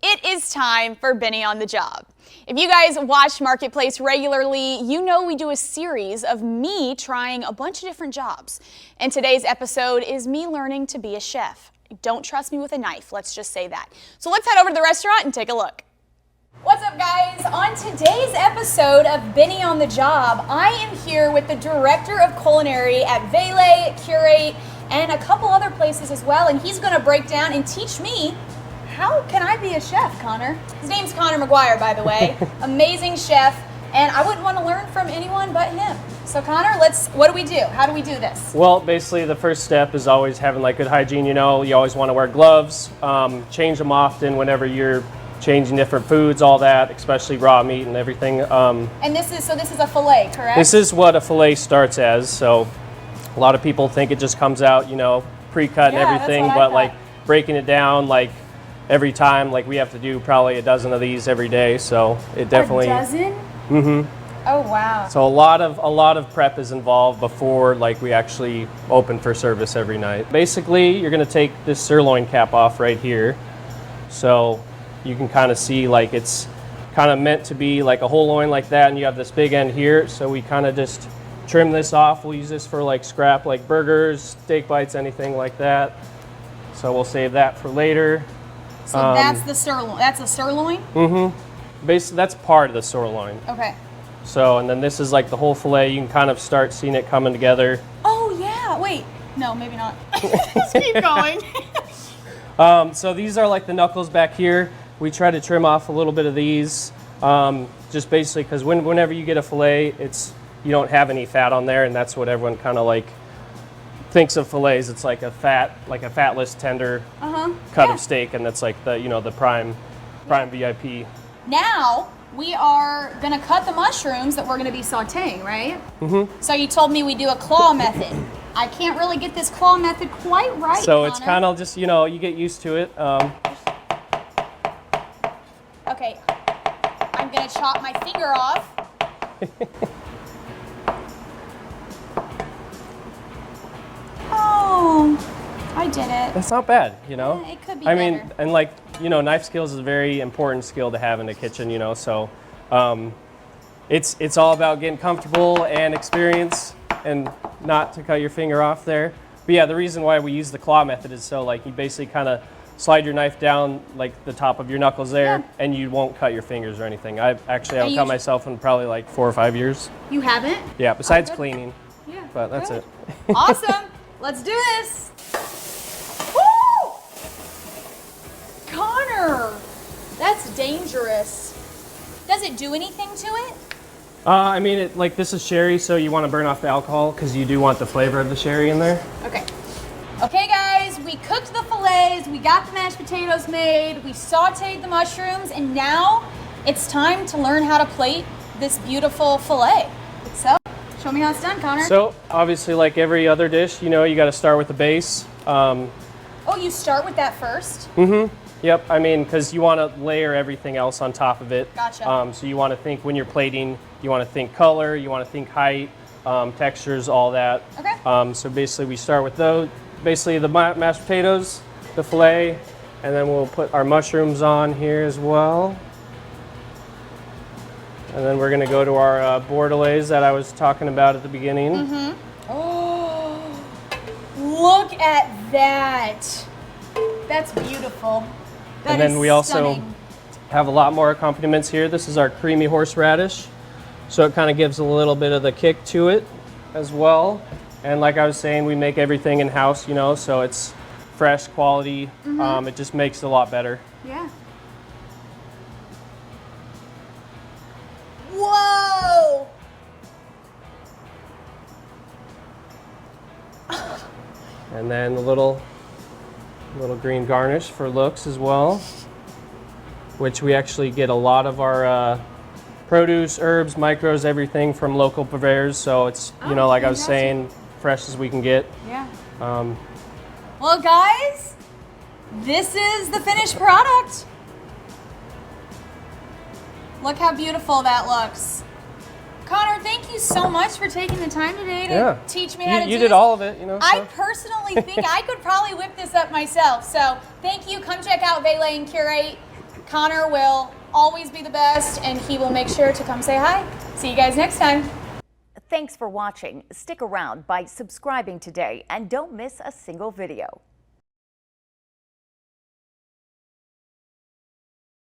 It is time for Benny on the Job. If you guys watch Marketplace regularly, you know we do a series of me trying a bunch of different jobs. And today's episode is me learning to be a chef. Don't trust me with a knife, let's just say that. So let's head over to the restaurant and take a look. What's up, guys? On today's episode of Benny on the Job, I am here with the Director of Culinary at Vele, Curate, and a couple other places as well, and he's going to break down and teach me how can I be a chef, Connor? His name's Connor McGuire, by the way. Amazing chef, and I wouldn't want to learn from anyone but him. So Connor, what do we do? How do we do this? Well, basically the first step is always having like good hygiene. You know, you always want to wear gloves, change them often whenever you're changing different foods, all that, especially raw meat and everything. And this is a fillet, correct? This is what a fillet starts as. So a lot of people think it just comes out, you know, pre-cut and everything, but like breaking it down, like every time, like we have to do probably a dozen of these every day, so it definitely. A dozen? Mm-hmm. Oh wow. So a lot of prep is involved before like we actually open for service every night. Basically, you're going to take this sirloin cap off right here, so you can kind of see like it's kind of meant to be like a whole loin like that, and you have this big end here. So we kind of just trim this off. We'll use this for like scrap, like burgers, steak bites, anything like that. So we'll save that for later. So that's the sirloin. That's a sirloin? Mm-hmm. Basically, that's part of the sirloin. Okay. So, and then this is like the whole fillet. You can kind of start seeing it coming together. Oh, yeah. Wait. No, maybe not. Just keep going. So these are like the knuckles back here. We try to trim off a little bit of these, just basically because whenever you get a fillet, you don't have any fat on there, and that's what everyone kind of like thinks of fillets. It's like a fatless, tender cut of steak, and that's like the prime VIP. Now we are gonna cut the mushrooms that we're gonna be sautéing, right? Mm-hmm. So you told me we do a claw method. I can't really get this claw method quite right. So Connor. it's kind of just you get used to it. Okay, I'm gonna chop my finger off. Oh, I did it. That's not bad, It could be I mean, better. and like, knife skills is a very important skill to have in the kitchen, so it's all about getting comfortable and experience and not to cut your finger off there. But yeah, the reason why we use the claw method is so like you basically kind of slide your knife down like the top of your knuckles there, and you won't cut your fingers or anything. I haven't cut myself in probably like 4 or 5 years. You haven't? Yeah, besides cleaning. Yeah. But that's it. Awesome. Let's do this. Woo! Connor, that's dangerous. Does it do anything to it? I mean, this is sherry, so you want to burn off the alcohol because you do want the flavor of the sherry in there. Okay. Okay, guys, we cooked the fillets, we got the mashed potatoes made, we sauteed the mushrooms, and now it's time to learn how to plate this beautiful fillet. So, show me how it's done, Connor. So, obviously, like every other dish, you got to start with the base. Oh, you start with that first? Mm-hmm. Yep. I mean, because you want to layer everything else on top of it. Gotcha. So you want to think when you're plating, you want to think color, you want to think height, textures, all that. Okay. So basically, we start with those. Basically, the mashed potatoes, the fillet, and then we'll put our mushrooms on here as well. And then we're going to go to our bordelaise that I was talking about at the beginning. Mm-hmm. Oh, look at that. That's beautiful. And then we also have a lot more accompaniments here. This is our creamy horseradish. So it kind of gives a little bit of the kick to it as well. And like I was saying, we make everything in-house, so it's fresh, quality. Mm-hmm. It just makes it a lot better. Yeah. Whoa! And then a little green garnish for looks as well, which we actually get a lot of our produce, herbs, micros, everything from local purveyors. So it's, like I was saying, fresh as we can get. Yeah. Well, guys, this is the finished product. Look how beautiful that looks. Connor, thank you so much for taking the time today to teach me how to do this. You did all of it, I personally think I could probably whip this up myself. So thank you. Come check out Vele and Curate. Connor will always be the best, and he will make sure to come say hi. See you guys next time. Thanks for watching. Stick around by subscribing today and don't miss a single video.